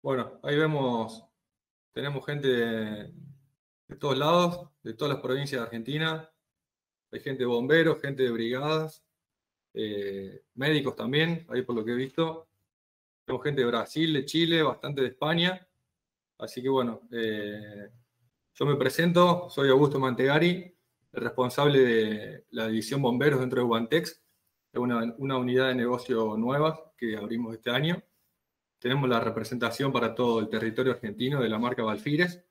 Bueno, ahí vemos, tenemos gente de todos lados, de todas las provincias de Argentina. Hay gente de bomberos, gente de brigadas, médicos también, ahí por lo que he visto. Tenemos gente de Brasil, de Chile, bastante de España. Así que bueno, yo me presento, soy Augusto Mantegari, el responsable de la división bomberos dentro de Guantex, es una unidad de negocio nueva que abrimos este año. Tenemos la representación para todo el territorio argentino de la marca Valfires.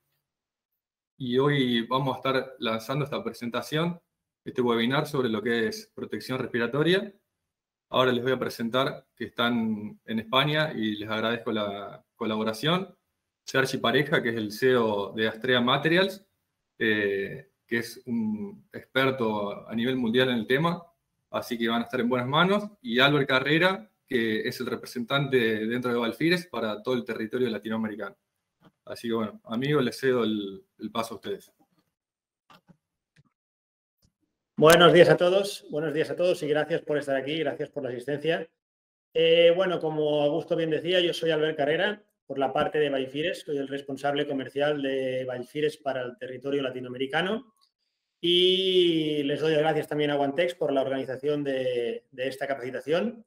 Y hoy vamos a estar lanzando esta presentación, este webinar sobre lo que es protección respiratoria. Ahora les voy a presentar que están en España y les agradezco la colaboración. Sergi Pareja, que es el CEO de Astrea Materials, que es un experto a nivel mundial en el tema, así que van a estar en buenas manos. Y Albert Carrera, que es el representante dentro de Valfires para todo el territorio latinoamericano. Así que bueno, amigos, les cedo el paso a ustedes. Buenos días a todos y gracias por estar aquí, gracias por la asistencia. Bueno, como Augusto bien decía, yo soy Albert Carrera, por la parte de Valfires, soy el responsable comercial de Valfires para el territorio latinoamericano y les doy las gracias también a Guantex por la organización de esta capacitación.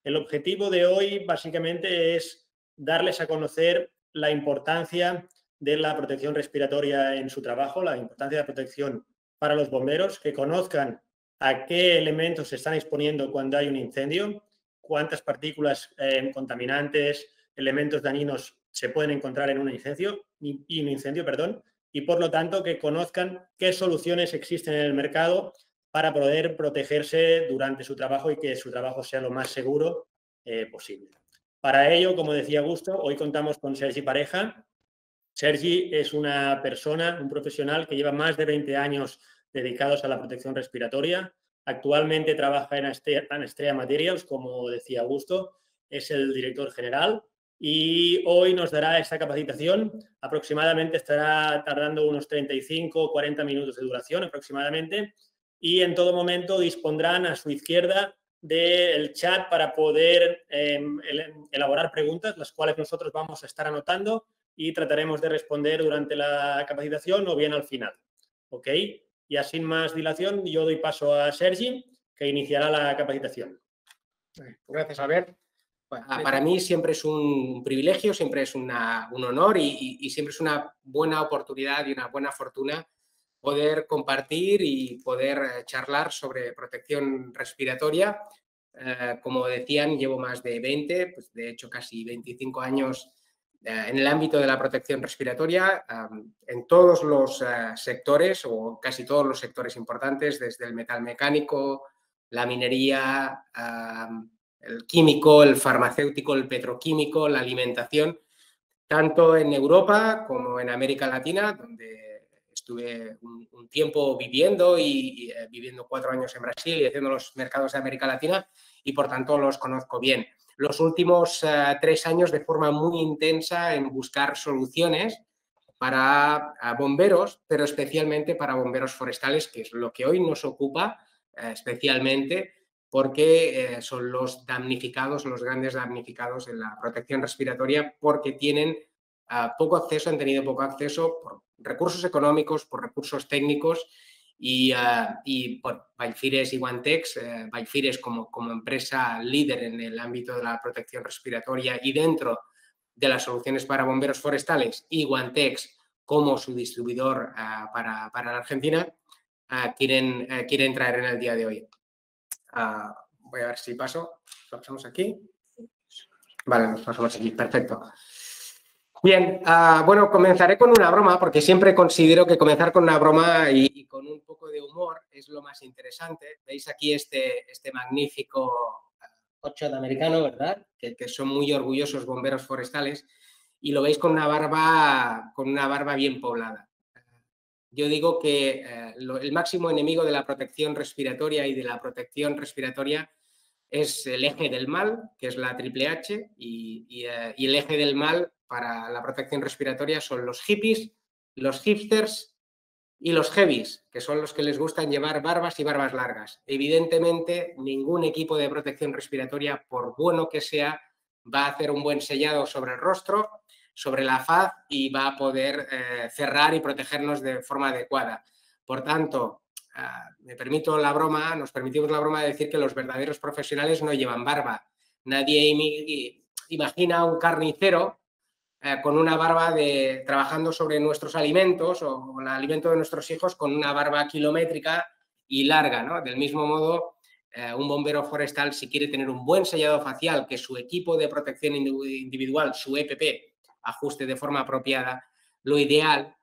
El objetivo de hoy básicamente es darles a conocer la importancia de la protección respiratoria en su trabajo, la importancia de la protección para los bomberos, que conozcan a qué elementos se están exponiendo cuando hay un incendio, cuántas partículas contaminantes, elementos dañinos se pueden encontrar en un incendio, y por lo tanto que conozcan qué soluciones existen en el mercado para poder protegerse durante su trabajo y que su trabajo sea lo más seguro posible. Para ello, como decía Augusto, hoy contamos con Sergi Pareja. Sergi es una persona, un profesional que lleva más de 20 años dedicados a la protección respiratoria. Actualmente trabaja en Astrea Materials, como decía Augusto, es el director general y hoy nos dará esta capacitación. Aproximadamente estará tardando unos 35 o 40 minutos de duración aproximadamente y en todo momento dispondrán a su izquierda del chat para poder elaborar preguntas, las cuales nosotros vamos a estar anotando y trataremos de responder durante la capacitación o bien al final. ¿Ok? Ya sin más dilación, yo doy paso a Sergi, que iniciará la capacitación. Gracias, Albert. Para mí siempre es un privilegio, siempre es un honor y siempre es una buena oportunidad y una buena fortuna poder compartir y poder charlar sobre protección respiratoria. Como decían, llevo más de 20, pues de hecho casi 25 años en el ámbito de la protección respiratoria, en todos los sectores o casi todos los sectores importantes, desde el metal mecánico, la minería, el químico, el farmacéutico, el petroquímico, la alimentación, tanto en Europa como en América Latina, donde estuve un tiempo viviendo y viviendo 4 años en Brasil y haciendo los mercados de América Latina y por tanto los conozco bien. Los últimos 3 años de forma muy intensa en buscar soluciones para bomberos, pero especialmente para bomberos forestales, que es lo que hoy nos ocupa especialmente porque son los damnificados, los grandes damnificados en la protección respiratoria porque tienen poco acceso, han tenido poco acceso por recursos económicos, por recursos técnicos y bueno, Valfires y Guantex, Valfires como empresa líder en el ámbito de la protección respiratoria y dentro de las soluciones para bomberos forestales y Guantex como su distribuidor para la Argentina, quieren traer en el día de hoy. Voy a ver si paso. Pasamos aquí. Vale, nos pasamos aquí. Perfecto. Bien, bueno, comenzaré con una broma porque siempre considero que comenzar con una broma y con un poco de humor es lo más interesante. Veis aquí este magnífico coche americano, ¿verdad? Que son muy orgullosos bomberos forestales y lo veis con una barba bien poblada. Yo digo que el máximo enemigo de la protección respiratoria y de la protección respiratoria es el eje del mal, que es la triple H, y el eje del mal para la protección respiratoria son los hippies, los hipsters y los heavies, que son los que les gustan llevar barbas y barbas largas. Evidentemente, ningún equipo de protección respiratoria, por bueno que sea, va a hacer un buen sellado sobre el rostro, sobre la faz y va a poder cerrar y protegernos de forma adecuada. Por tanto, nos permitimos la broma de decir que los verdaderos profesionales no llevan barba. Nadie imagina un carnicero con una barba trabajando sobre nuestros alimentos o el alimento de nuestros hijos con una barba kilométrica y larga, ¿no? Del mismo modo, un bombero forestal, si quiere tener un buen sellado facial, que su equipo de protección individual, su EPP, ajuste de forma apropiada, lo ideal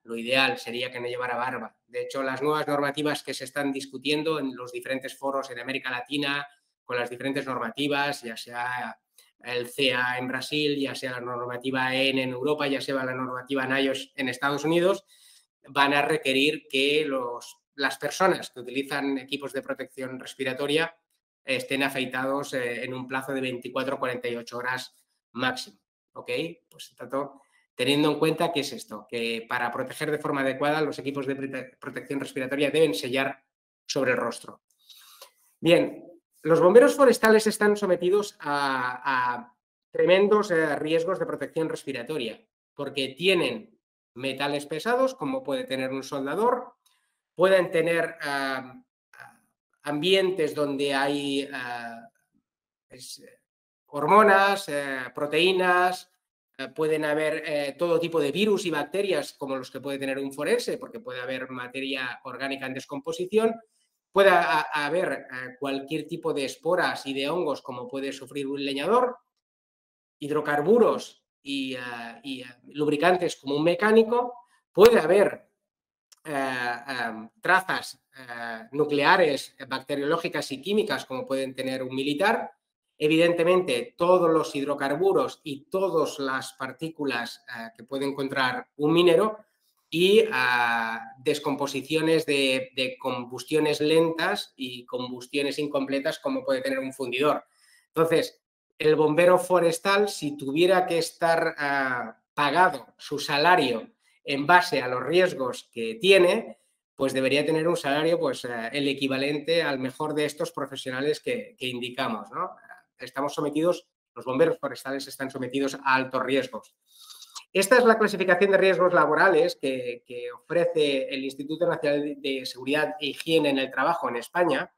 sería que no llevara barba. De hecho, las nuevas normativas que se están discutiendo en los diferentes foros en América Latina, con las diferentes normativas, ya sea el CEA en Brasil, ya sea la normativa EN en Europa, ya sea la normativa NIOSH en Estados Unidos, van a requerir que las personas que utilizan equipos de protección respiratoria estén afeitados en un plazo de 24 a 48 horas máximo. ¿Ok? Pues tanto, teniendo en cuenta que es esto, que para proteger de forma adecuada los equipos de protección respiratoria deben sellar sobre el rostro. Bien, los bomberos forestales están sometidos a tremendos riesgos de protección respiratoria porque tienen metales pesados, como puede tener un soldador, pueden tener ambientes donde hay hormonas, proteínas, pueden haber todo tipo de virus y bacterias como los que puede tener un forense, porque puede haber materia orgánica en descomposición, puede haber cualquier tipo de esporas y de hongos como puede sufrir un leñador, hidrocarburos y lubricantes como un mecánico, puede haber trazas nucleares, bacteriológicas y químicas como pueden tener un militar. Evidentemente, todos los hidrocarburos y todas las partículas que puede encontrar un minero y descomposiciones de combustiones lentas y combustiones incompletas como puede tener un fundidor. Entonces, el bombero forestal, si tuviera que estar pagado su salario en base a los riesgos que tiene, pues debería tener un salario pues, el equivalente al mejor de estos profesionales que indicamos, ¿no? Estamos sometidos, los bomberos forestales están sometidos a altos riesgos. Esta es la clasificación de riesgos laborales que ofrece el Instituto Nacional de Seguridad e Higiene en el Trabajo en España.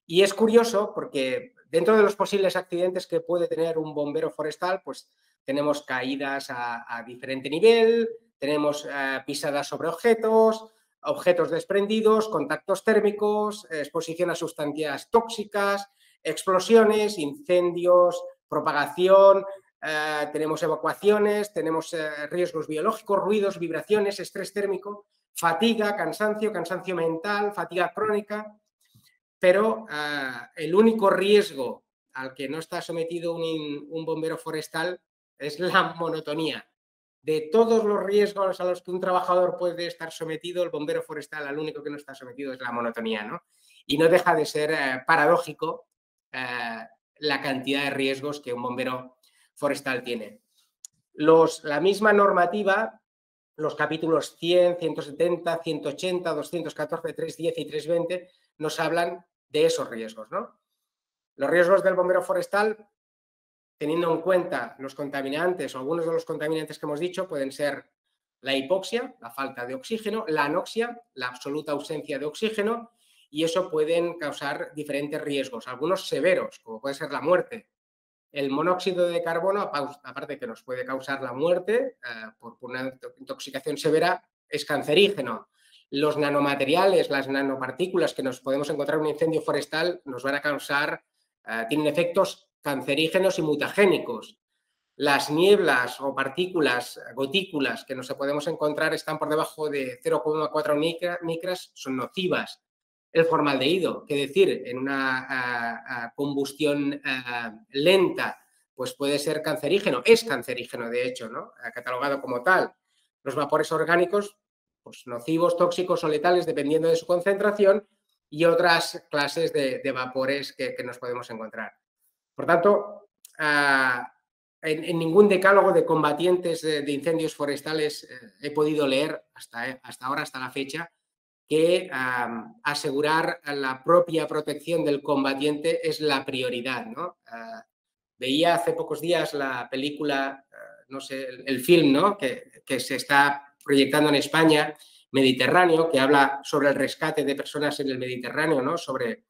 Y es curioso porque dentro de los posibles accidentes que puede tener un bombero forestal, pues tenemos caídas a diferente nivel, tenemos pisadas sobre objetos desprendidos, contactos térmicos, exposición a sustancias tóxicas, explosiones, incendios, propagación, tenemos evacuaciones, tenemos riesgos biológicos, ruidos, vibraciones, estrés térmico, fatiga, cansancio mental, fatiga crónica, pero el único riesgo al que no está sometido un bombero forestal es la monotonía. De todos los riesgos a los que un trabajador puede estar sometido, el bombero forestal al único que no está sometido es la monotonía, ¿no? Y no deja de ser paradójico la cantidad de riesgos que un bombero forestal tiene. La misma normativa, los capítulos 100, 170, 180, 214, 310 y 320 nos hablan de esos riesgos, ¿no? Los riesgos del bombero forestal, teniendo en cuenta los contaminantes o algunos de los contaminantes que hemos dicho, pueden ser la hipoxia, la falta de oxígeno, la anoxia, la absoluta ausencia de oxígeno, y eso pueden causar diferentes riesgos, algunos severos, como puede ser la muerte. El monóxido de carbono, aparte de que nos puede causar la muerte por una intoxicación severa, es cancerígeno. Los nanomateriales, las nanopartículas que nos podemos encontrar en un incendio forestal nos van a causar, tienen efectos cancerígenos y mutagénicos. Las nieblas o partículas, gotículas que nos podemos encontrar están por debajo de 0,4 micras, son nocivas. El formaldehído, que decir, en una combustión lenta, pues puede ser cancerígeno, es cancerígeno de hecho, ¿no? Catalogado como tal. Los vapores orgánicos, pues nocivos, tóxicos o letales dependiendo de su concentración, y otras clases de vapores que nos podemos encontrar. Por tanto, en ningún decálogo de combatientes de incendios forestales he podido leer hasta ahora, hasta la fecha, que asegurar la propia protección del combatiente es la prioridad, ¿no? Veía hace pocos días la película no sé, el film, ¿no?, que se está proyectando en España, Mediterráneo, que habla sobre el rescate de personas en el Mediterráneo, ¿no?, sobre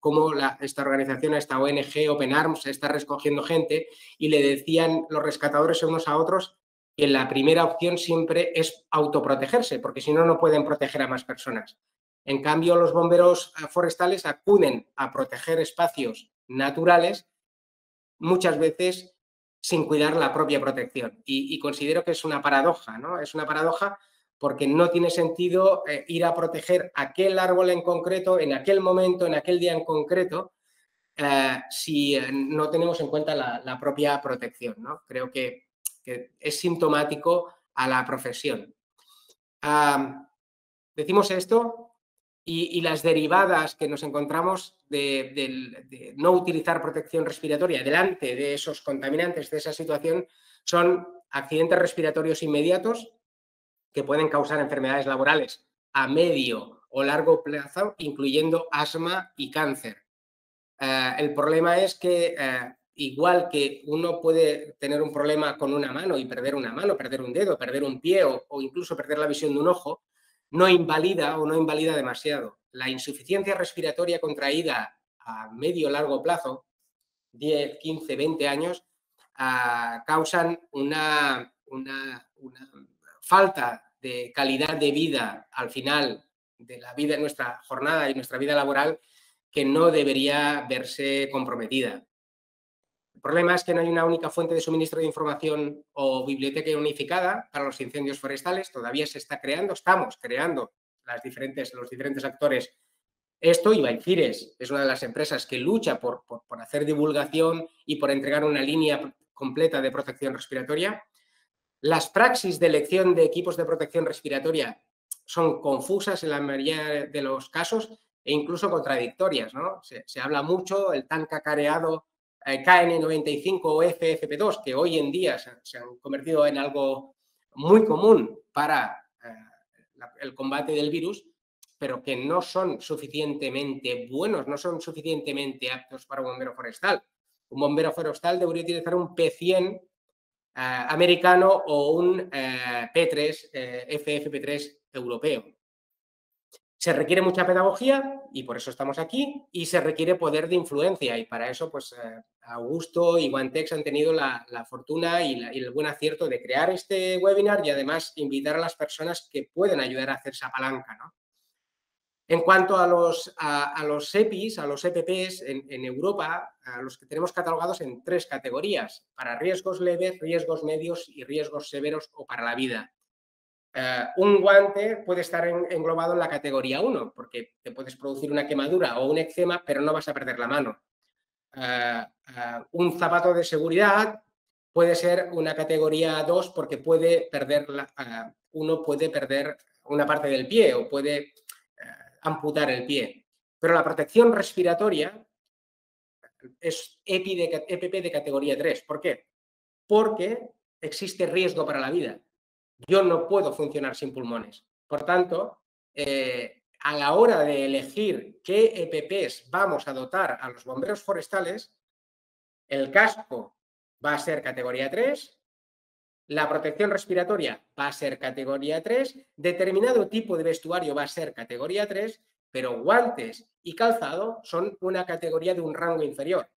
cómo esta organización, esta ONG Open Arms, está recogiendo gente, y le decían los rescatadores unos a otros que la primera opción siempre es autoprotegerse, porque si no, no pueden proteger a más personas. En cambio, los bomberos forestales acuden a proteger espacios naturales, muchas veces sin cuidar la propia protección. Y considero que es una paradoja, ¿no? Es una paradoja porque no tiene sentido ir a proteger aquel árbol en concreto, en aquel momento, en aquel día en concreto, si no tenemos en cuenta la propia protección, ¿no? Creo que es sintomático a la profesión. Decimos esto y las derivadas que nos encontramos de no utilizar protección respiratoria delante de esos contaminantes, de esa situación, son accidentes respiratorios inmediatos que pueden causar enfermedades laborales a medio o largo plazo, incluyendo asma y cáncer. El problema es que igual que uno puede tener un problema con una mano y perder una mano, perder un dedo, perder un pie o incluso perder la visión de un ojo, no invalida o no invalida demasiado. La insuficiencia respiratoria contraída a medio o largo plazo, 10, 15, 20 años, causan una falta de calidad de vida al final de la vida, nuestra jornada y nuestra vida laboral, que no debería verse comprometida. El problema es que no hay una única fuente de suministro de información o biblioteca unificada para los incendios forestales. Todavía se está creando, estamos creando los diferentes actores esto, y Baifires es una de las empresas que lucha por hacer divulgación y por entregar una línea completa de protección respiratoria. Las praxis de elección de equipos de protección respiratoria son confusas en la mayoría de los casos e incluso contradictorias, ¿no? Se habla mucho el tan cacareado KN95 o FFP2, que hoy en día se han convertido en algo muy común para el combate del virus, pero que no son suficientemente buenos, no son suficientemente aptos para un bombero forestal. Un bombero forestal debería utilizar un P100 americano o un P3, FFP3 europeo. Se requiere mucha pedagogía y por eso estamos aquí, y se requiere poder de influencia, y para eso pues Augusto y Guantex han tenido la fortuna y el buen acierto de crear este webinar y además invitar a las personas que pueden ayudar a hacer esa palanca, ¿no? En cuanto a los EPIs, a los EPPs en Europa, a los que tenemos catalogados en 3 categorías: para riesgos leves, riesgos medios y riesgos severos o para la vida. Un guante puede estar englobado en la categoría 1, porque te puedes producir una quemadura o un eczema, pero no vas a perder la mano. Un zapato de seguridad puede ser una categoría 2 porque uno puede perder una parte del pie o puede amputar el pie. Pero la protección respiratoria es EPP de categoría 3. ¿Por qué? Porque existe riesgo para la vida. Yo no puedo funcionar sin pulmones. Por tanto, a la hora de elegir qué EPPs vamos a dotar a los bomberos forestales, el casco va a ser categoría 3, la protección respiratoria va a ser categoría 3, determinado tipo de vestuario va a ser categoría 3, pero guantes y calzado son una categoría de un rango inferior.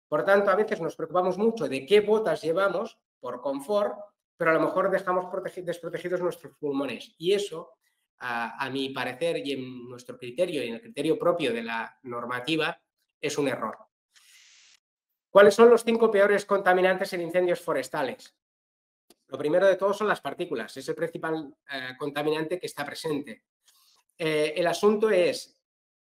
Por tanto, a veces nos preocupamos mucho de qué botas llevamos por confort, pero a lo mejor dejamos desprotegidos nuestros pulmones. Y eso, a mi parecer y en nuestro criterio y en el criterio propio de la normativa, es un error. ¿Cuáles son los 5 peores contaminantes en incendios forestales? Lo primero de todo son las partículas. Es el principal contaminante que está presente. El asunto es,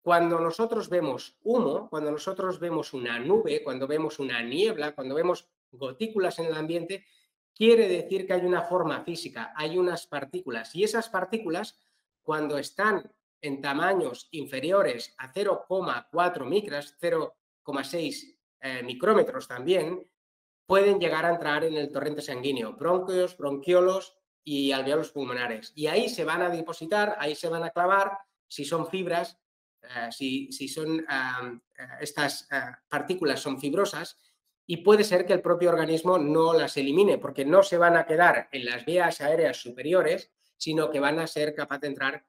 cuando nosotros vemos humo, cuando nosotros vemos una nube, cuando vemos una niebla, cuando vemos gotículas en el ambiente, quiere decir que hay una forma física, hay unas partículas. Y esas partículas, cuando están en tamaños inferiores a 0,4 micras, 0,6 micrómetros también, pueden llegar a entrar en el torrente sanguíneo, bronquios, bronquiolos y alveolos pulmonares. Y ahí se van a depositar, ahí se van a clavar, si son fibras, si son estas partículas son fibrosas, y puede ser que el propio organismo no las elimine, porque no se van a quedar en las vías aéreas superiores, sino que van a ser capaces de entrar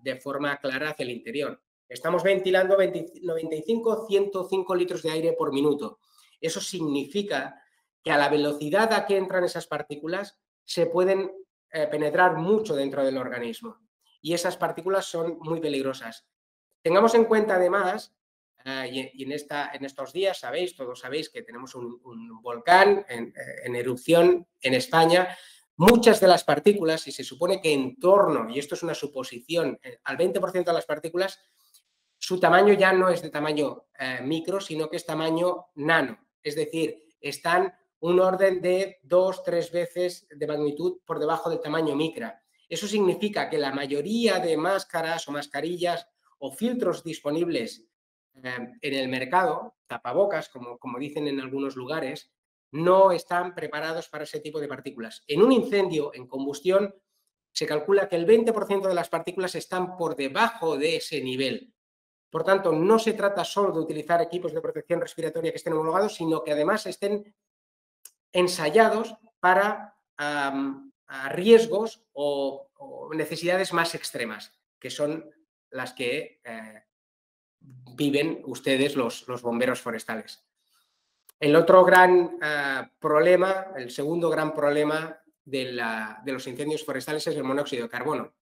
de forma clara hacia el interior. Estamos ventilando 95-105 litros de aire por minuto. Eso significa que a la velocidad a que entran esas partículas se pueden penetrar mucho dentro del organismo. Y esas partículas son muy peligrosas. Tengamos en cuenta además, y en estos días todos sabéis que tenemos un volcán en erupción en España. Muchas de las partículas, y se supone que en torno, y esto es una suposición, al 20% de las partículas, su tamaño ya no es de tamaño micro, sino que es tamaño nano. Es decir, están un orden de 2-3 veces de magnitud por debajo del tamaño micra. Eso significa que la mayoría de máscaras o mascarillas o filtros disponibles en el mercado, tapabocas, como dicen en algunos lugares, no están preparados para ese tipo de partículas. En un incendio, en combustión, se calcula que el 20% de las partículas están por debajo de ese nivel. Por tanto, no se trata solo de utilizar equipos de protección respiratoria que estén homologados, sino que además estén ensayados para riesgos o necesidades más extremas, que son las que viven ustedes, los bomberos forestales. El otro gran problema, el segundo gran problema de los incendios forestales es el monóxido de carbono.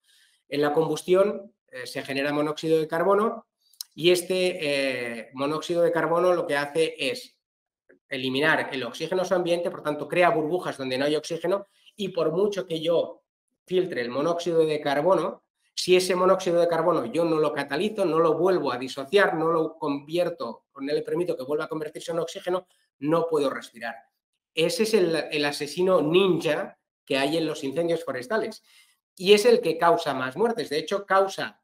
En la combustión se genera monóxido de carbono y este monóxido de carbono lo que hace es eliminar el oxígeno a su ambiente, por tanto crea burbujas donde no hay oxígeno, y por mucho que yo filtre el monóxido de carbono, si ese monóxido de carbono yo no lo catalizo, no lo vuelvo a disociar, no lo convierto, no le permito que vuelva a convertirse en oxígeno, no puedo respirar. Ese es el asesino ninja que hay en los incendios forestales y es el que causa más muertes. De hecho, causa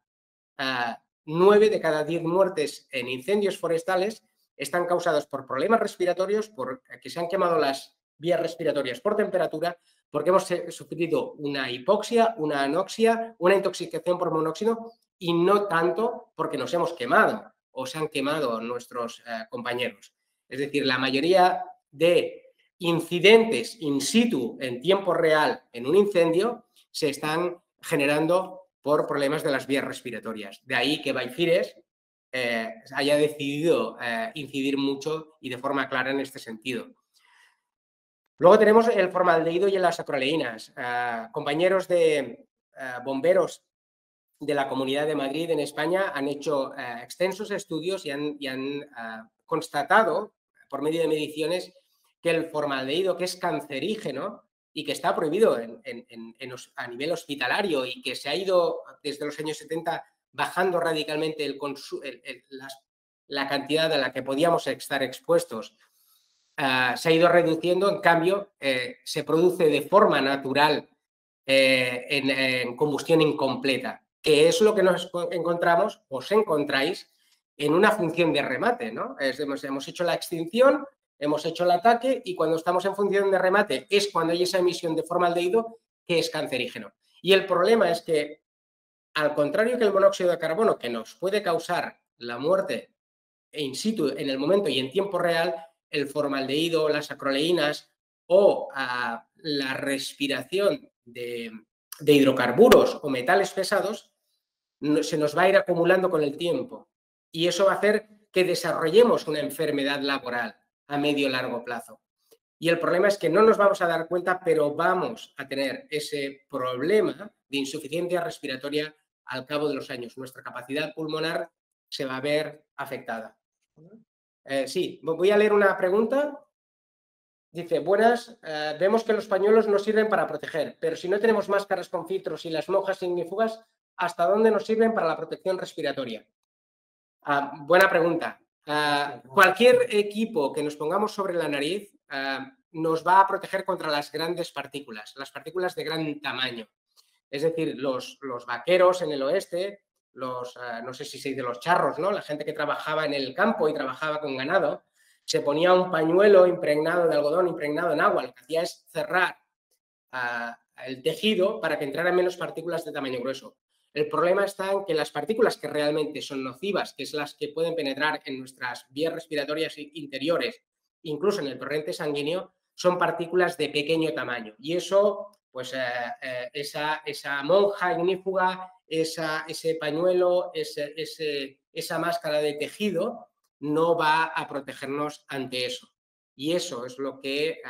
9 de cada 10 muertes en incendios forestales están causados por problemas respiratorios, porque se han quemado las vías respiratorias por temperatura, porque hemos sufrido una hipoxia, una anoxia, una intoxicación por monóxido y no tanto porque nos hemos quemado o se han quemado nuestros compañeros. Es decir, la mayoría de incidentes in situ en tiempo real en un incendio se están generando por problemas de las vías respiratorias. De ahí que Baifires haya decidido incidir mucho y de forma clara en este sentido. Luego tenemos el formaldehído y las acroleínas. Compañeros de bomberos de la Comunidad de Madrid en España han hecho extensos estudios y han constatado por medio de mediciones que el formaldehído, que es cancerígeno y que está prohibido a nivel hospitalario y que se ha ido desde los años 70 bajando radicalmente la cantidad a la que podíamos estar expuestos, se ha ido reduciendo, en cambio, se produce de forma natural en combustión incompleta, que es lo que nos encontramos, os encontráis, en una función de remate, ¿no? Hemos hecho la extinción, hemos hecho el ataque y cuando estamos en función de remate es cuando hay esa emisión de formaldehído que es cancerígeno. Y el problema es que, al contrario que el monóxido de carbono, que nos puede causar la muerte in situ en el momento y en tiempo real, el formaldehído, las acroleínas o la respiración de hidrocarburos o metales pesados se nos va a ir acumulando con el tiempo y eso va a hacer que desarrollemos una enfermedad laboral a medio y largo plazo. Y el problema es que no nos vamos a dar cuenta, pero vamos a tener ese problema de insuficiencia respiratoria al cabo de los años. Nuestra capacidad pulmonar se va a ver afectada. Sí, voy a leer una pregunta. Dice, buenas, vemos que los pañuelos nos sirven para proteger, pero si no tenemos máscaras con filtros y las monjas ignífugas, ¿hasta dónde nos sirven para la protección respiratoria? Buena pregunta. Cualquier equipo que nos pongamos sobre la nariz nos va a proteger contra las grandes partículas, las partículas de gran tamaño. Es decir, los vaqueros en el oeste, no sé si se dice los charros, ¿no? La gente que trabajaba en el campo y trabajaba con ganado, se ponía un pañuelo impregnado de algodón, impregnado en agua. Lo que hacía es cerrar el tejido para que entraran menos partículas de tamaño grueso. El problema está en que las partículas que realmente son nocivas, que es las que pueden penetrar en nuestras vías respiratorias interiores incluso en el torrente sanguíneo, son partículas de pequeño tamaño. Y eso, pues esa monja ignífuga, ese pañuelo, esa máscara de tejido, no va a protegernos ante eso. Y eso es lo que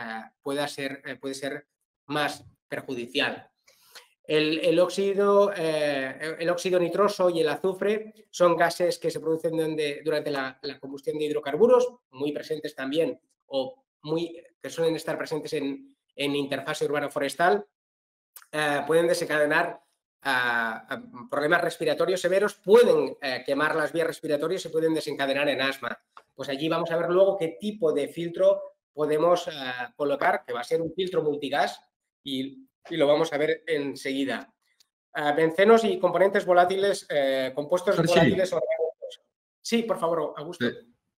puede ser más perjudicial. El óxido nitroso y el azufre son gases que se producen durante la combustión de hidrocarburos, muy presentes también, o que suelen estar presentes en interfase urbano-forestal. Pueden desencadenar problemas respiratorios severos, pueden quemar las vías respiratorias y pueden desencadenar en asma. Pues allí vamos a ver luego qué tipo de filtro podemos colocar, que va a ser un filtro multigas, y lo vamos a ver enseguida. Bencenos y componentes volátiles, compuestos volátiles orgánicos. Sí, por favor, Augusto.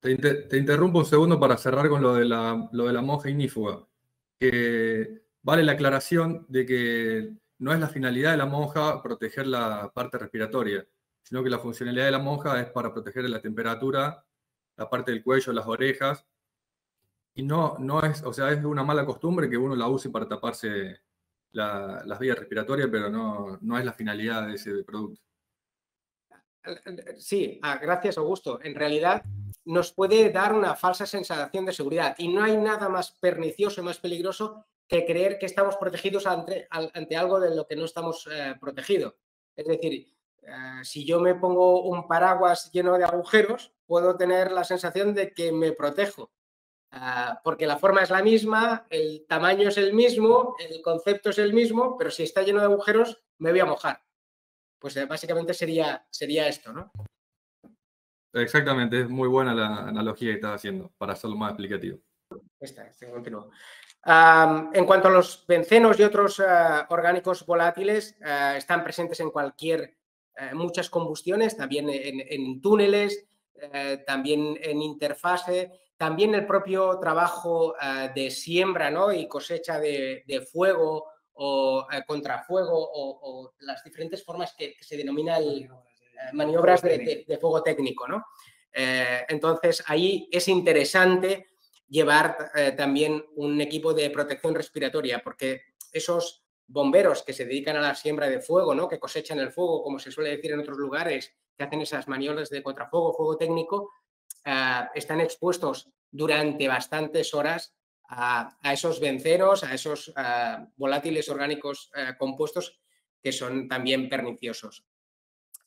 Te interrumpo un segundo para cerrar con lo de la monja ignífuga. Que vale la aclaración de que no es la finalidad de la monja proteger la parte respiratoria, sino que la funcionalidad de la monja es para proteger la temperatura, la parte del cuello, las orejas. Y no es, o sea, es una mala costumbre que uno la use para taparse las vías respiratorias, pero no es la finalidad de ese producto. Sí, gracias, Augusto. En realidad nos puede dar una falsa sensación de seguridad y no hay nada más pernicioso y más peligroso que creer que estamos protegidos ante algo de lo que no estamos protegidos. Es decir, si yo me pongo un paraguas lleno de agujeros, puedo tener la sensación de que me protejo. Porque la forma es la misma, el tamaño es el mismo, el concepto es el mismo, pero si está lleno de agujeros, me voy a mojar. Pues básicamente sería esto, ¿no? Exactamente, es muy buena la analogía que estás haciendo, para hacerlo más explicativo. Continúo. En cuanto a los bencenos y otros orgánicos volátiles, están presentes en muchas combustiones, también en túneles, también en interfase, también el propio trabajo de siembra, ¿no? Y cosecha de fuego o contrafuego o las diferentes formas que se denominan maniobras de fuego técnico, ¿no? Entonces, ahí es interesante llevar también un equipo de protección respiratoria, porque esos bomberos que se dedican a la siembra de fuego, ¿no? Que cosechan el fuego, como se suele decir en otros lugares, que hacen esas maniobras de contrafuego, fuego técnico, están expuestos durante bastantes horas a esos bencenos, a esos volátiles orgánicos compuestos que son también perniciosos.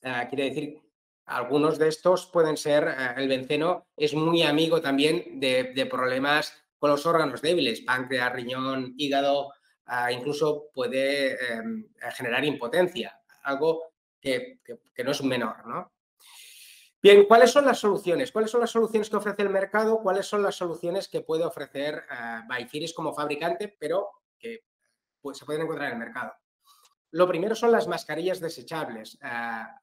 Quiere decir, algunos de estos pueden ser, el benceno es muy amigo también de problemas con los órganos débiles, páncreas, riñón, hígado, incluso puede generar impotencia, algo que no es menor, ¿no? Bien, ¿cuáles son las soluciones? ¿Cuáles son las soluciones que ofrece el mercado? ¿Cuáles son las soluciones que puede ofrecer Biofiris como fabricante, pero que se pueden encontrar en el mercado? Lo primero son las mascarillas desechables.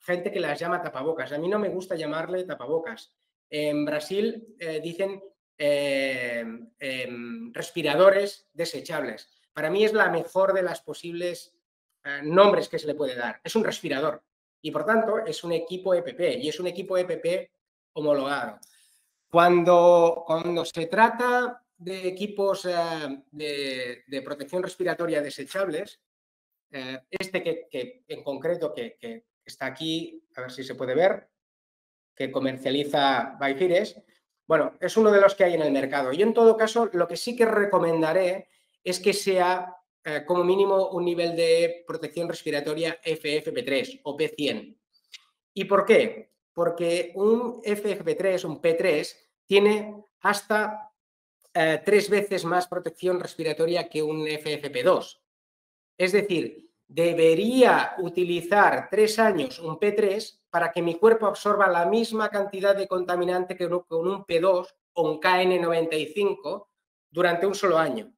Gente que las llama tapabocas. A mí no me gusta llamarle tapabocas. En Brasil dicen respiradores desechables. Para mí es la mejor de las posibles nombres que se le puede dar. Es un respirador y, por tanto, es un equipo EPP y es un equipo EPP homologado. Cuando se trata de equipos de protección respiratoria desechables, que en concreto que está aquí, a ver si se puede ver, que comercializa Biofiris, bueno, es uno de los que hay en el mercado. Yo en todo caso lo que sí que recomendaré es que sea como mínimo un nivel de protección respiratoria FFP3 o P100. ¿Y por qué? Porque un FFP3, un P3, tiene hasta 3 veces más protección respiratoria que un FFP2. Es decir, debería utilizar 3 años un P3 para que mi cuerpo absorba la misma cantidad de contaminante que con un P2 o un KN95 durante un solo año.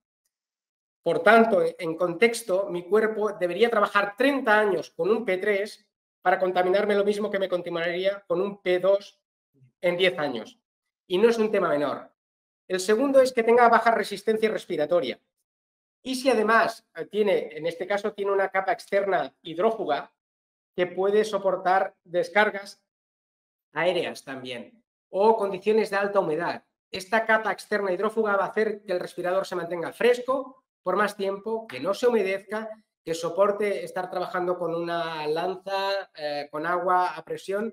Por tanto, en contexto, mi cuerpo debería trabajar 30 años con un P3 para contaminarme lo mismo que me contaminaría con un P2 en 10 años. Y no es un tema menor. El segundo es que tenga baja resistencia respiratoria. Y si además en este caso, tiene una capa externa hidrófuga que puede soportar descargas aéreas también o condiciones de alta humedad. esta capa externa hidrófuga va a hacer que el respirador se mantenga fresco por más tiempo, que no se humedezca, que soporte estar trabajando con una lanza con agua a presión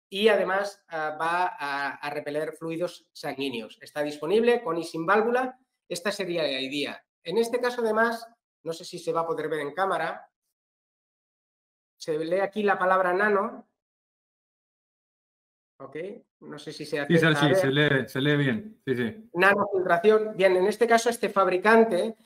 y además va a repeler fluidos sanguíneos. Está disponible con y sin válvula. Esta sería la idea. En este caso, además, no sé si se va a poder ver en cámara, se lee aquí la palabra nano. ¿Ok? No sé si se hace. Sí, se lee bien. Sí, sí. Nanofiltración. Bien, en este caso, este fabricante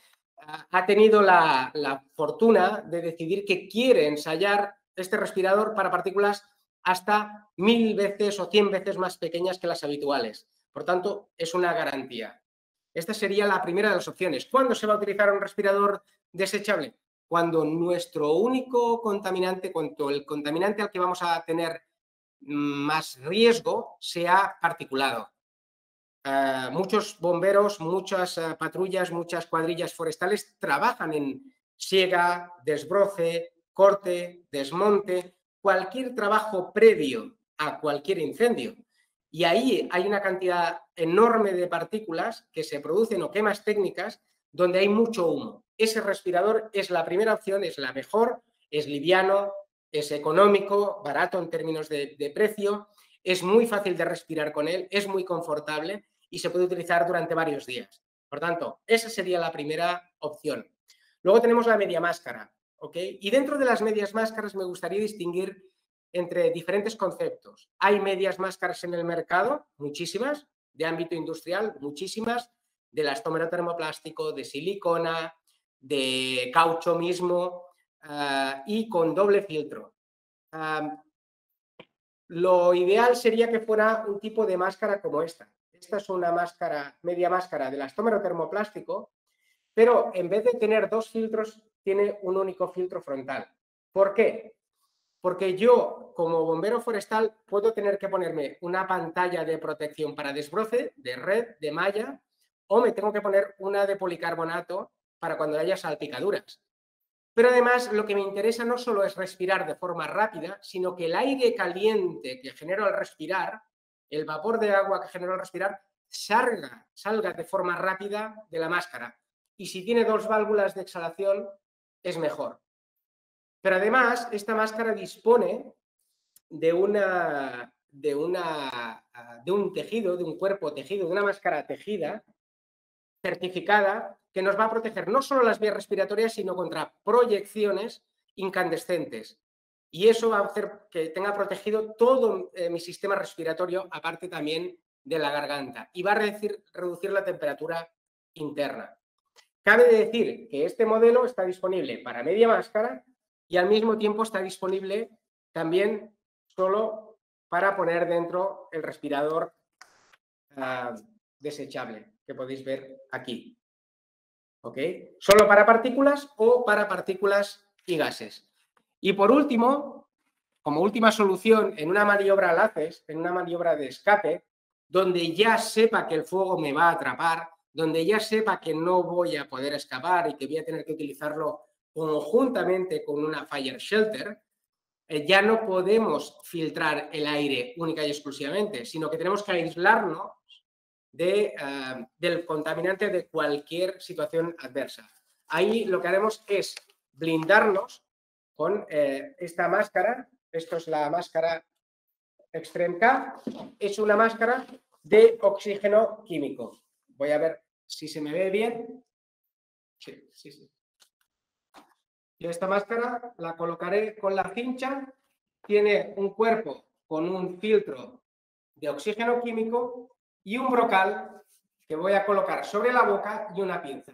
ha tenido la fortuna de decidir que quiere ensayar este respirador para partículas hasta 1000 veces o 100 veces más pequeñas que las habituales. Por tanto, es una garantía. Esta sería la primera de las opciones. ¿Cuándo se va a utilizar un respirador desechable? Cuando nuestro único contaminante, cuando el contaminante al que vamos a tener más riesgo sea particulado. Muchos bomberos, muchas patrullas, muchas cuadrillas forestales trabajan en siega, desbroce, corte, desmonte, cualquier trabajo previo a cualquier incendio. Y ahí hay una cantidad enorme de partículas que se producen o quemas técnicas donde hay mucho humo. Ese respirador es la primera opción, es la mejor, es liviano, es económico, barato en términos de precio, es muy fácil de respirar con él, es muy confortable y se puede utilizar durante varios días. Por tanto, esa sería la primera opción. Luego tenemos la media máscara, ¿ok? Y dentro de las medias máscaras me gustaría distinguir entre diferentes conceptos. Hay medias máscaras en el mercado, muchísimas, de ámbito industrial, muchísimas, de elastómero termoplástico, de silicona, de caucho mismo y con doble filtro. Lo ideal sería que fuera un tipo de máscara como esta. Esta es una máscara, media máscara de elastómero termoplástico, pero en vez de tener dos filtros, tiene un único filtro frontal. ¿Por qué? Porque yo, como bombero forestal, puedo tener que ponerme una pantalla de protección para desbroce, de red, de malla, o me tengo que poner una de policarbonato para cuando haya salpicaduras. Pero además lo que me interesa no solo es respirar de forma rápida, sino que el aire caliente que genero al respirar, el vapor de agua que genero al respirar, salga de forma rápida de la máscara. Y si tiene dos válvulas de exhalación, es mejor. Pero además, esta máscara dispone de un tejido, de un cuerpo tejido, de una máscara tejida, certificada, que nos va a proteger no solo las vías respiratorias, sino contra proyecciones incandescentes. Y eso va a hacer que tenga protegido todo mi sistema respiratorio, aparte también de la garganta, y va a reducir la temperatura interna. Cabe decir que este modelo está disponible para media máscara y al mismo tiempo está disponible también solo para poner dentro el respirador desechable que podéis ver aquí. ¿Ok? Solo para partículas o para partículas y gases. Y por último, como última solución, en una maniobra al haces, en una maniobra de escape, donde ya sepa que el fuego me va a atrapar, donde ya sepa que no voy a poder escapar y que voy a tener que utilizarlo conjuntamente con una fire shelter, ya no podemos filtrar el aire única y exclusivamente, sino que tenemos que aislarnos del contaminante de cualquier situación adversa. Ahí lo que haremos es blindarnos con esta máscara. Esto es la máscara Extreme K. Es una máscara de oxígeno químico. Voy a ver si se me ve bien. Sí, sí, sí. Y esta máscara la colocaré con la cincha. Tiene un cuerpo con un filtro de oxígeno químico y un brocal que voy a colocar sobre la boca y una pinza.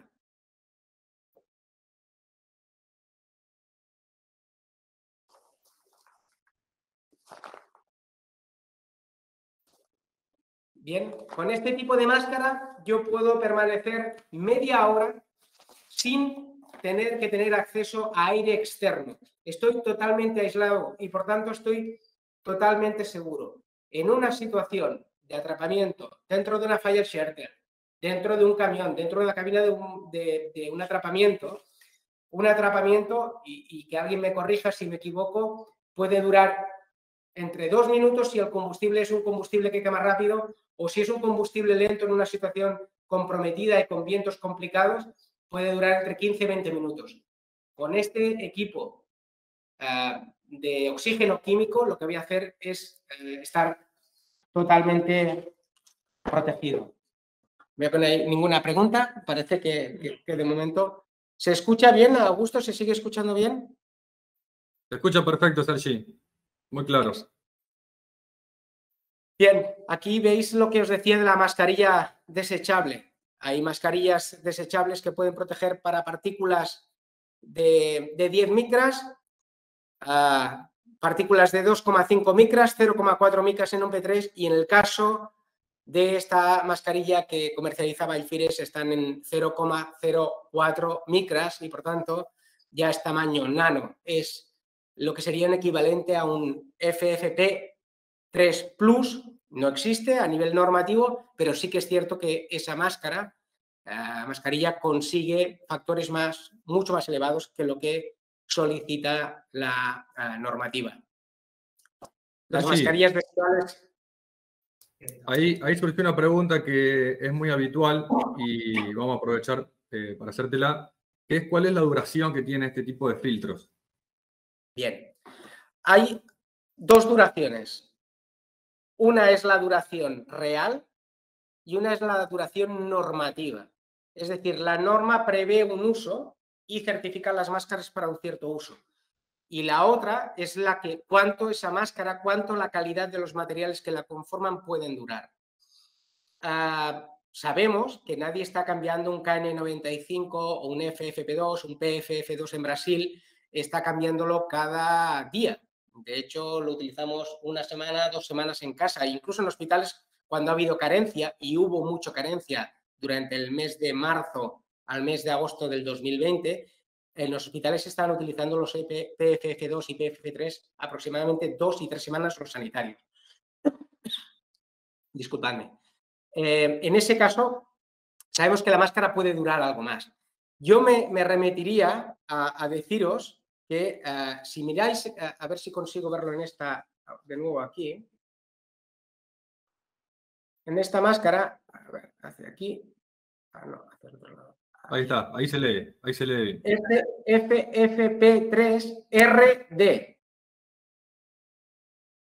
Bien, con este tipo de máscara yo puedo permanecer media hora sin tener que tener acceso a aire externo. Estoy totalmente aislado y por tanto estoy totalmente seguro. En una situación de atrapamiento dentro de una fire shelter, dentro de un camión, dentro de la cabina de un atrapamiento, y que alguien me corrija si me equivoco, puede durar entre 2 minutos si el combustible es un combustible que quema rápido o si es un combustible lento en una situación comprometida y con vientos complicados, puede durar entre 15 y 20 minutos. Con este equipo de oxígeno químico, lo que voy a hacer es estar totalmente protegido. Veo que no hay ninguna pregunta. Parece que de momento se escucha bien. Augusto, ¿se sigue escuchando bien? Se escucha perfecto, Sergi. Muy claro. Bien, aquí veis lo que os decía de la mascarilla desechable. Hay mascarillas desechables que pueden proteger para partículas de 10 micras, partículas de 2,5 micras, 0,4 micras en un P3 y en el caso de esta mascarilla que comercializa Balfires están en 0,04 micras y por tanto ya es tamaño nano. Es lo que sería un equivalente a un FFP3 Plus. No existe a nivel normativo, pero sí que es cierto que esa mascarilla consigue factores mucho más elevados que lo que solicita la normativa. Las mascarillas visuales. Ahí surgió una pregunta que es muy habitual y vamos a aprovechar para hacértela, que es ¿cuál es la duración que tiene este tipo de filtros? Bien, hay dos duraciones. Una es la duración real y una es la duración normativa. Es decir, la norma prevé un uso y certifica las máscaras para un cierto uso. Y la otra es la que cuánto esa máscara, cuánto la calidad de los materiales que la conforman pueden durar. Sabemos que nadie está cambiando un KN95 o un FFP2, un PFF2 en Brasil, está cambiándolo cada día. De hecho, lo utilizamos una semana, 2 semanas en casa, incluso en hospitales cuando ha habido carencia, y hubo mucha carencia durante el mes de marzo al mes de agosto del 2020, en los hospitales se estaban utilizando los PFF2 y PFF3 aproximadamente 2 y 3 semanas los sanitarios. Disculpadme. En ese caso, sabemos que la máscara puede durar algo más. Yo me remitiría a deciros que si miráis, a ver si consigo verlo en esta, de nuevo aquí, en esta máscara, a ver, hacia aquí, no, hacia el otro lado. Ahí está, ahí se lee bien. Este FFP3RD.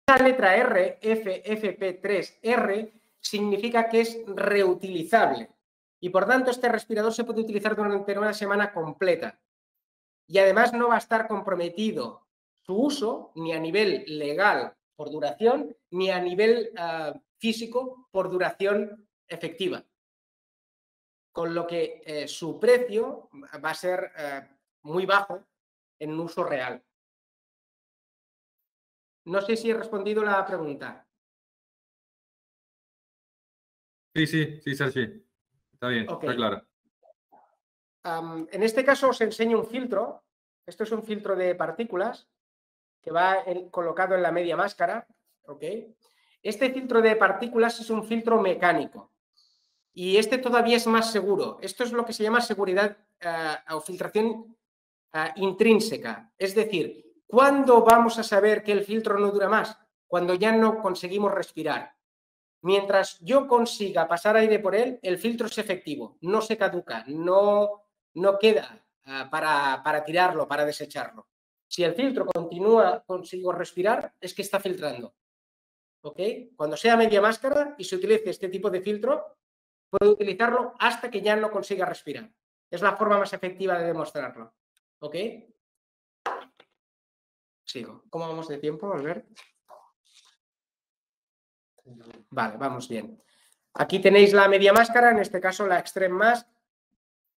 La letra R, FFP3R, significa que es reutilizable y por tanto este respirador se puede utilizar durante una semana completa y además no va a estar comprometido su uso ni a nivel legal por duración ni a nivel físico por duración efectiva, con lo que su precio va a ser muy bajo en un uso real. No sé si he respondido la pregunta. Sí, Sergi. Está bien, Okay. está claro. En este caso os enseño un filtro. Esto es un filtro de partículas que va colocado en la media máscara. ¿Okay? Este filtro de partículas es un filtro mecánico y este todavía es más seguro. Esto es lo que se llama seguridad o filtración intrínseca. Es decir, ¿cuándo vamos a saber que el filtro no dura más? Cuando ya no conseguimos respirar. Mientras yo consiga pasar aire por él, el filtro es efectivo, no se caduca, no queda para tirarlo, para desecharlo. Si el filtro consigo respirar, es que está filtrando. ¿Ok? Cuando sea media máscara y se utilice este tipo de filtro, puedo utilizarlo hasta que ya no consiga respirar. Es la forma más efectiva de demostrarlo. ¿Ok? Sigo. ¿Cómo vamos de tiempo, Albert? Vale, vamos bien. Aquí tenéis la media máscara, en este caso la Extreme Mask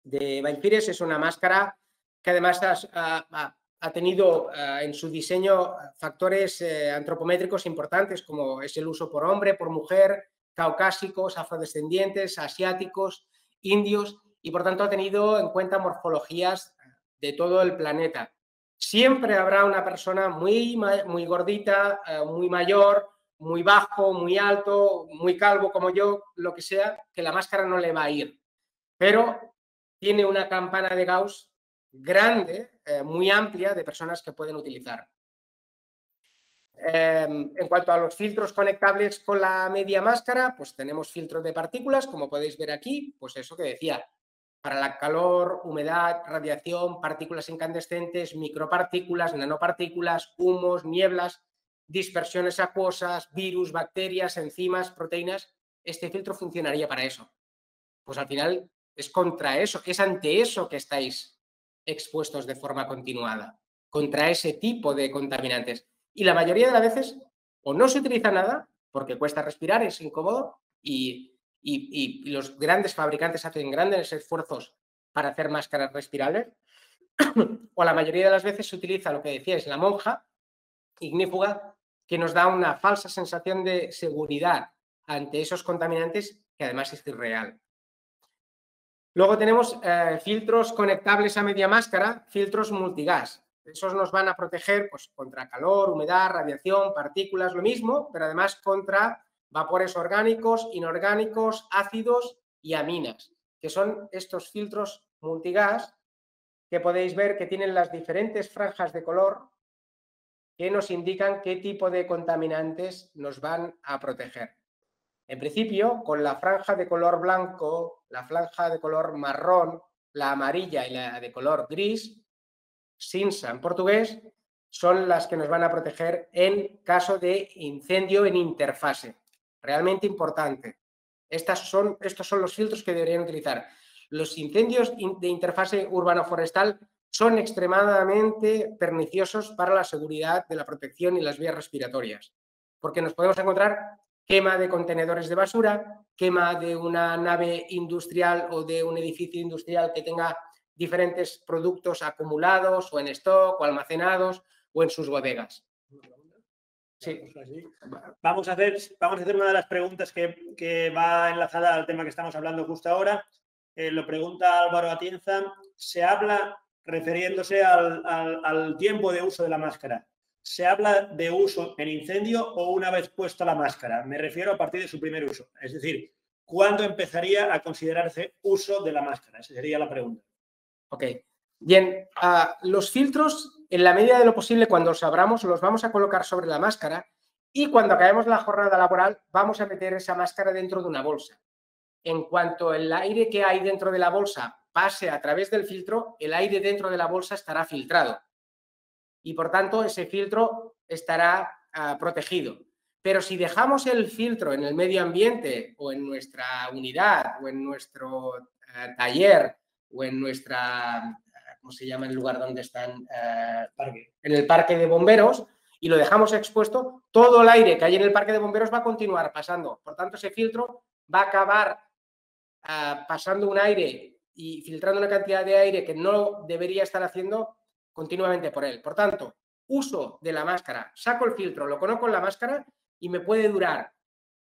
de Balfires. Es una máscara que además ha tenido en su diseño factores antropométricos importantes, como es el uso por hombre, por mujer, caucásicos, afrodescendientes, asiáticos, indios, y por tanto ha tenido en cuenta morfologías de todo el planeta. Siempre habrá una persona muy gordita, muy mayor, muy bajo, muy alto, muy calvo como yo, lo que sea, que la máscara no le va a ir. Pero tiene una campana de Gauss grande, muy amplia, de personas que pueden utilizar. En cuanto a los filtros conectables con la media máscara, pues tenemos filtros de partículas, como podéis ver aquí, pues eso que decía, para la calor, humedad, radiación, partículas incandescentes, micropartículas, nanopartículas, humos, nieblas, dispersiones acuosas, virus, bacterias, enzimas, proteínas. Este filtro funcionaría para eso. Pues al final es contra eso, es ante eso que estáis expuestos de forma continuada, contra ese tipo de contaminantes. Y la mayoría de las veces o no se utiliza nada, porque cuesta respirar, es incómodo, y los grandes fabricantes hacen grandes esfuerzos para hacer máscaras respirables, o la mayoría de las veces se utiliza lo que decíais, la monja ignífuga, que nos da una falsa sensación de seguridad ante esos contaminantes que además es irreal. Luego tenemos filtros conectables a media máscara, filtros multigas. Esos nos van a proteger pues, contra calor, humedad, radiación, partículas, lo mismo, pero además contra vapores orgánicos, inorgánicos, ácidos y aminas, que son estos filtros multigas que podéis ver que tienen las diferentes franjas de color que nos indican qué tipo de contaminantes nos van a proteger. En principio, con la franja de color blanco, la franja de color marrón, la amarilla y la de color gris, cinza en portugués, son las que nos van a proteger en caso de incendio en interfase. Realmente importante. Estos son los filtros que deberían utilizar. Los incendios de interfase urbano-forestal son extremadamente perniciosos para la seguridad de la protección y las vías respiratorias, porque nos podemos encontrar quema de contenedores de basura, quema de una nave industrial o de un edificio industrial que tenga diferentes productos acumulados o en stock o almacenados o en sus bodegas. Sí. Vamos a hacer una de las preguntas que va enlazada al tema que estamos hablando justo ahora. Lo pregunta Álvaro Atienza. Se habla, refiriéndose al tiempo de uso de la máscara, ¿se habla de uso en incendio o una vez puesta la máscara? Me refiero a partir de su primer uso. Es decir, ¿cuándo empezaría a considerarse uso de la máscara? Esa sería la pregunta. Ok. Bien, los filtros, en la medida de lo posible, cuando los abramos, los vamos a colocar sobre la máscara y cuando acabemos la jornada laboral vamos a meter esa máscara dentro de una bolsa. En cuanto el aire que hay dentro de la bolsa pase a través del filtro, el aire dentro de la bolsa estará filtrado y, por tanto, ese filtro estará protegido. Pero si dejamos el filtro en el medio ambiente o en nuestra unidad o en nuestro taller o en nuestra, ¿cómo se llama el lugar donde están? En el parque de bomberos, y lo dejamos expuesto, todo el aire que hay en el parque de bomberos va a continuar pasando. Por tanto, ese filtro va a acabar pasando un aire y filtrando una cantidad de aire que no debería estar haciendo continuamente por él. Por tanto, uso de la máscara, saco el filtro, lo coloco en la máscara y me puede durar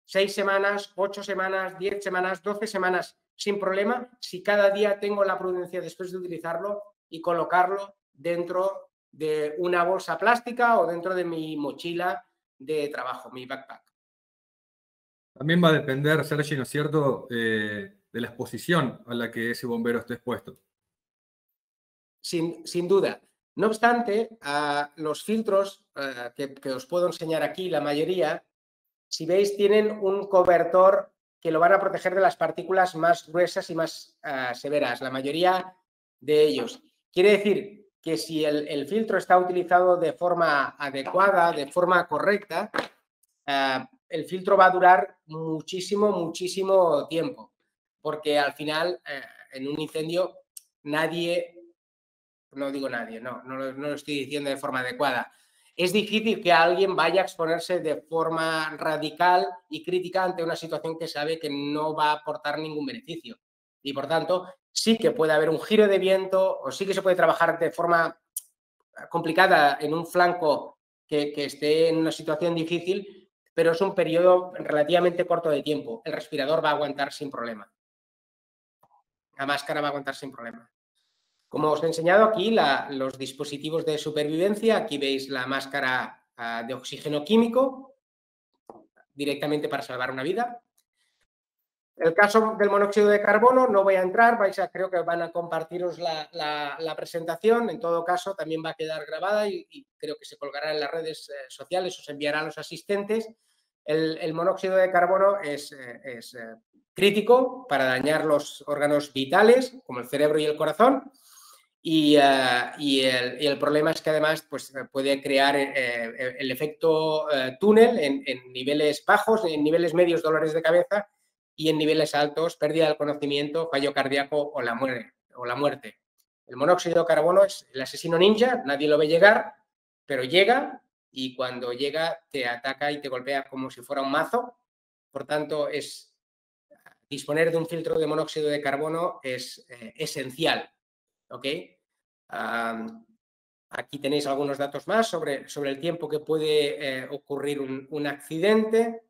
6 semanas, 8 semanas, 10 semanas, 12 semanas sin problema si cada día tengo la prudencia después de utilizarlo y colocarlo dentro de una bolsa plástica o dentro de mi mochila de trabajo, mi backpack. También va a depender, Sergi, ¿no es cierto?, de la exposición a la que ese bombero esté expuesto. Sin duda. No obstante, los filtros que os puedo enseñar aquí, la mayoría, si veis, tienen un cobertor que lo van a proteger de las partículas más gruesas y más severas, la mayoría de ellos. Quiere decir que si el filtro está utilizado de forma adecuada, de forma correcta, el filtro va a durar muchísimo tiempo, porque al final, en un incendio, no digo nadie, no lo estoy diciendo de forma adecuada. Es difícil que alguien vaya a exponerse de forma radical y crítica ante una situación que sabe que no va a aportar ningún beneficio. Y, por tanto, sí que puede haber un giro de viento o sí que se puede trabajar de forma complicada en un flanco que esté en una situación difícil, pero es un periodo relativamente corto de tiempo. El respirador va a aguantar sin problema. La máscara va a aguantar sin problema. Como os he enseñado aquí, los dispositivos de supervivencia, aquí veis la máscara de oxígeno químico, directamente para salvar una vida. El caso del monóxido de carbono, no voy a entrar, creo que van a compartiros la presentación. En todo caso, también va a quedar grabada y creo que se colgará en las redes sociales, os enviará a los asistentes. El monóxido de carbono es crítico para dañar los órganos vitales, como el cerebro y el corazón. Y el problema es que además pues, puede crear el efecto túnel en niveles bajos, en niveles medios dolores de cabeza y en niveles altos pérdida del conocimiento, fallo cardíaco o la muerte. El monóxido de carbono es el asesino ninja, nadie lo ve llegar, pero llega y cuando llega te ataca y te golpea como si fuera un mazo. Por tanto, disponer de un filtro de monóxido de carbono es esencial. ¿Ok? Aquí tenéis algunos datos más sobre el tiempo que puede ocurrir un accidente.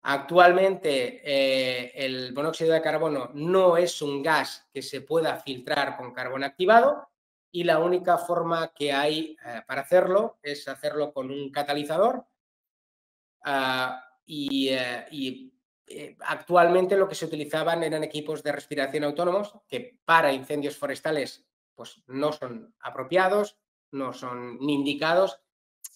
Actualmente el monóxido de carbono no es un gas que se pueda filtrar con carbón activado y la única forma que hay para hacerlo es hacerlo con un catalizador actualmente lo que se utilizaban eran equipos de respiración autónomos que para incendios forestales pues no son apropiados, no son ni indicados,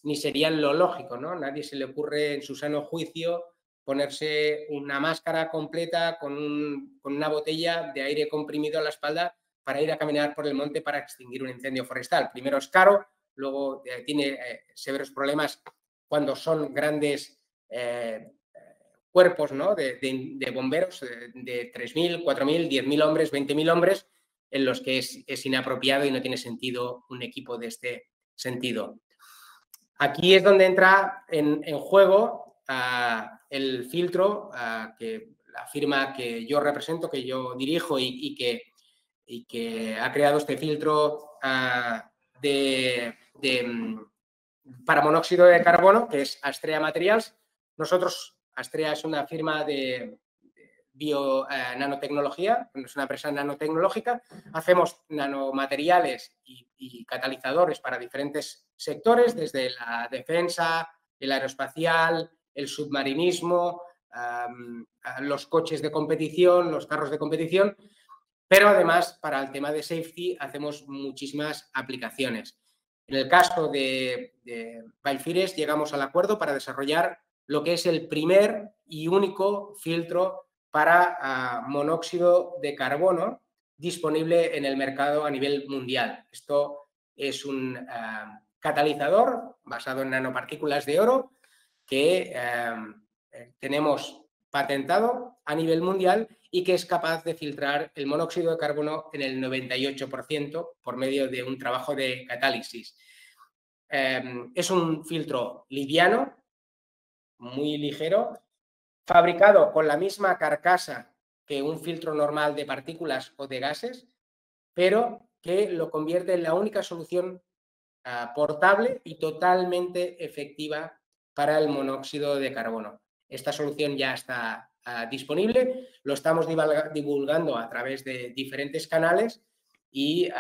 ni serían lo lógico, ¿no? Nadie se le ocurre en su sano juicio ponerse una máscara completa con una botella de aire comprimido a la espalda para ir a caminar por el monte para extinguir un incendio forestal. Primero es caro, luego tiene severos problemas cuando son grandes cuerpos, ¿no? de bomberos de 3.000, 4.000, 10.000 hombres, 20.000 hombres, en los que es inapropiado y no tiene sentido un equipo de este sentido. Aquí es donde entra en juego el filtro que la firma que yo represento, que yo dirijo y que ha creado este filtro para monóxido de carbono, que es Astrea Materials. Nosotros, Astrea es una firma de nanotecnología, es una empresa nanotecnológica, hacemos nanomateriales y catalizadores para diferentes sectores, desde la defensa, el aeroespacial, el submarinismo, los coches de competición, los carros de competición, pero además para el tema de safety hacemos muchísimas aplicaciones. En el caso de Bioefires llegamos al acuerdo para desarrollar lo que es el primer y único filtro para monóxido de carbono disponible en el mercado a nivel mundial. Esto es un catalizador basado en nanopartículas de oro que tenemos patentado a nivel mundial y que es capaz de filtrar el monóxido de carbono en el 98% por medio de un trabajo de catálisis. Es un filtro liviano, muy ligero, fabricado con la misma carcasa que un filtro normal de partículas o de gases, pero que lo convierte en la única solución portable y totalmente efectiva para el monóxido de carbono. Esta solución ya está disponible, lo estamos divulgando a través de diferentes canales y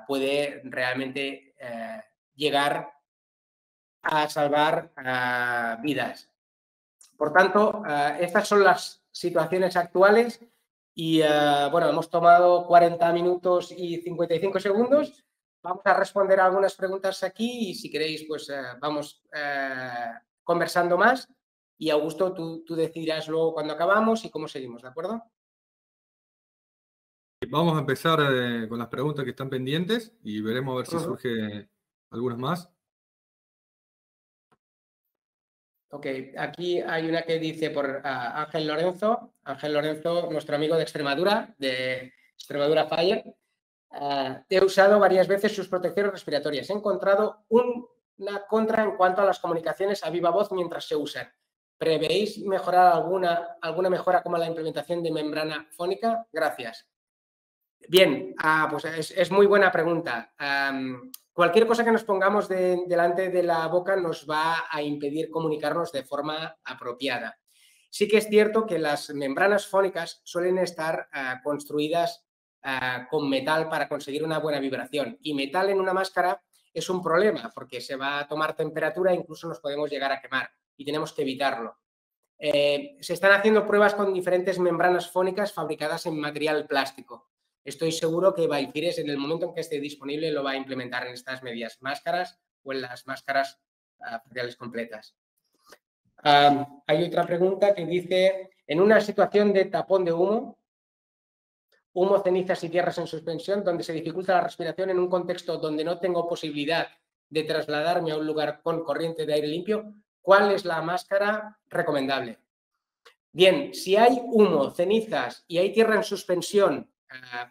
puede realmente llegar a salvar vidas. Por tanto, estas son las situaciones actuales y bueno, hemos tomado 40 minutos y 55 segundos. Vamos a responder algunas preguntas aquí y si queréis, pues vamos conversando más. Y Augusto, tú decidirás luego cuando acabamos y cómo seguimos, ¿de acuerdo? Vamos a empezar con las preguntas que están pendientes y veremos a ver si surge algunas más. Ok, aquí hay una que dice por Ángel Lorenzo. Ángel Lorenzo, nuestro amigo de Extremadura Fire. He usado varias veces sus protecciones respiratorias. He encontrado una contra en cuanto a las comunicaciones a viva voz mientras se usan. ¿Prevéis mejorar alguna mejora como la implementación de membrana fónica? Gracias. Bien, pues es muy buena pregunta. Cualquier cosa que nos pongamos delante de la boca nos va a impedir comunicarnos de forma apropiada. Sí que es cierto que las membranas fónicas suelen estar construidas con metal para conseguir una buena vibración. Y metal en una máscara es un problema porque se va a tomar temperatura e incluso nos podemos llegar a quemar y tenemos que evitarlo. Se están haciendo pruebas con diferentes membranas fónicas fabricadas en material plástico. Estoy seguro que Biophires, en el momento en que esté disponible, lo va a implementar en estas medias máscaras o en las máscaras faciales completas. Hay otra pregunta que dice, en una situación de tapón de humo, cenizas y tierras en suspensión, donde se dificulta la respiración en un contexto donde no tengo posibilidad de trasladarme a un lugar con corriente de aire limpio, ¿cuál es la máscara recomendable? Bien, si hay humo, cenizas y hay tierra en suspensión,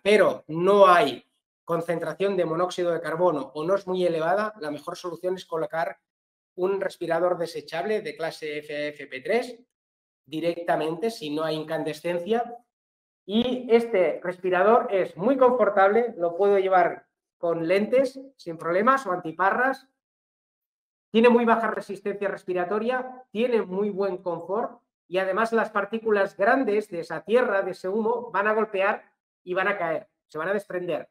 pero no hay concentración de monóxido de carbono o no es muy elevada, la mejor solución es colocar un respirador desechable de clase FFP3 directamente, si no hay incandescencia. Y este respirador es muy confortable, lo puedo llevar con lentes sin problemas o antiparras. Tiene muy baja resistencia respiratoria, tiene muy buen confort y además las partículas grandes de esa tierra, de ese humo, van a golpear y van a caer, se van a desprender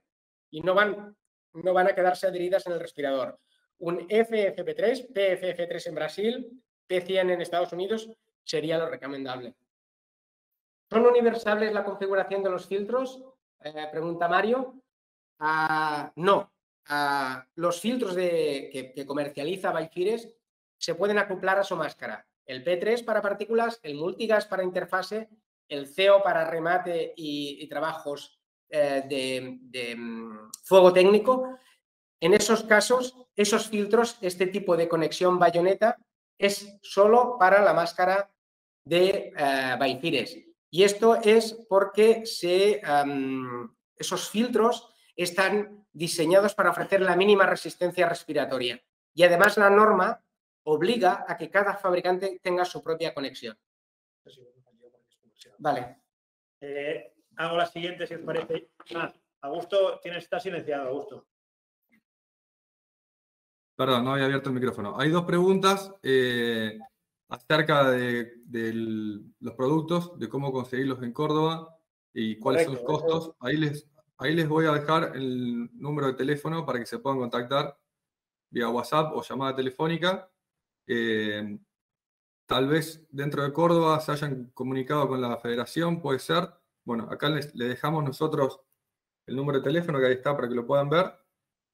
y no van a quedarse adheridas en el respirador. Un FFP3, PFF3 en Brasil, P100 en Estados Unidos sería lo recomendable. ¿Son universales la configuración de los filtros? Pregunta Mario. No. Los filtros que comercializa Biophires se pueden acoplar a su máscara. El P3 para partículas, el multigas para interfase, el CO para remate y trabajos de fuego técnico. En esos casos, esos filtros, este tipo de conexión bayoneta es solo para la máscara de Biophires. Y esto es porque esos filtros están diseñados para ofrecer la mínima resistencia respiratoria. Y además la norma obliga a que cada fabricante tenga su propia conexión. Vale. Hago la siguiente, si os parece. Augusto, estás silenciado, Augusto. Perdón, no había abierto el micrófono. Hay dos preguntas acerca de los productos, de cómo conseguirlos en Córdoba y cuáles son los costos. Ahí les voy a dejar el número de teléfono para que se puedan contactar vía WhatsApp o llamada telefónica. Tal vez dentro de Córdoba se hayan comunicado con la federación, puede ser. Bueno, acá les dejamos nosotros el número de teléfono que ahí está para que lo puedan ver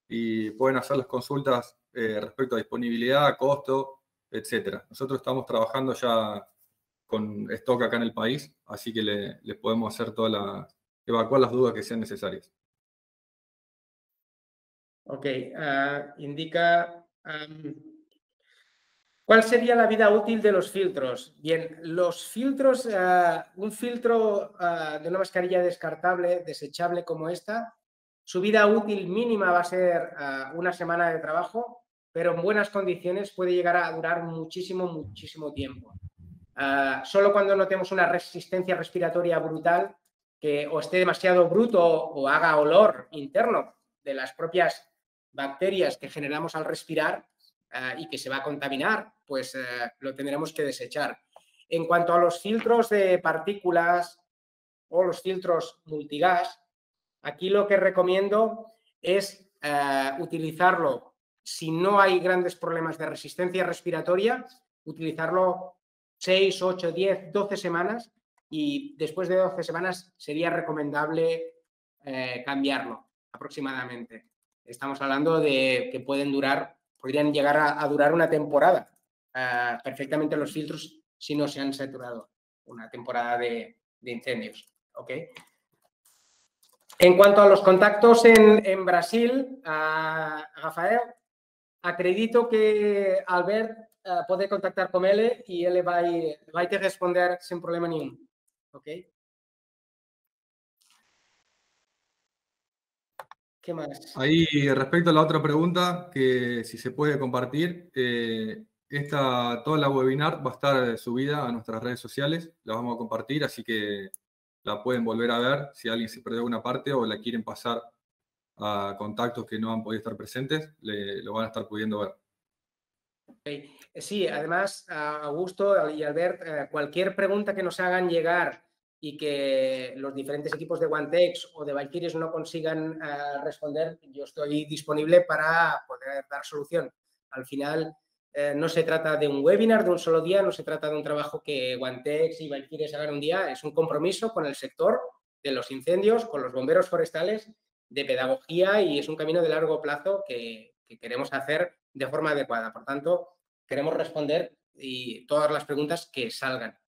y pueden hacer las consultas respecto a disponibilidad, costo, etcétera. Nosotros estamos trabajando ya con stock acá en el país, así que les podemos hacer evacuar las dudas que sean necesarias. Ok, indica... ¿Cuál sería la vida útil de los filtros? Bien, los filtros, un filtro de una mascarilla descartable, desechable como esta, su vida útil mínima va a ser una semana de trabajo, pero en buenas condiciones puede llegar a durar muchísimo, muchísimo tiempo. Solo cuando notemos una resistencia respiratoria brutal, que o esté demasiado bruto o haga olor interno de las propias bacterias que generamos al respirar, y que se va a contaminar, pues lo tendremos que desechar. En cuanto a los filtros de partículas o los filtros multigas, aquí lo que recomiendo es utilizarlo si no hay grandes problemas de resistencia respiratoria, utilizarlo 6, 8, 10, 12 semanas y después de 12 semanas sería recomendable cambiarlo aproximadamente. Estamos hablando de que podrían llegar a durar una temporada perfectamente los filtros si no se han saturado, una temporada de incendios. ¿Okay? En cuanto a los contactos en Brasil, Rafael, acredito que Albert puede contactar con él y él va a te responder sin problema ninguno. ¿Okay? ¿Qué más? Ahí, respecto a la otra pregunta, que si se puede compartir, toda la webinar va a estar subida a nuestras redes sociales, la vamos a compartir, así que la pueden volver a ver si alguien se perdió una parte o la quieren pasar a contactos que no han podido estar presentes, lo van a estar pudiendo ver. Okay. Sí, además, Augusto y Albert, cualquier pregunta que nos hagan llegar y que los diferentes equipos de OneText o de Biophires no consigan responder, yo estoy disponible para poder dar solución. Al final, no se trata de un webinar de un solo día, no se trata de un trabajo que Guantex y Baifides hagan un día, es un compromiso con el sector de los incendios, con los bomberos forestales, de pedagogía, y es un camino de largo plazo que queremos hacer de forma adecuada. Por tanto, queremos responder todas las preguntas que salgan.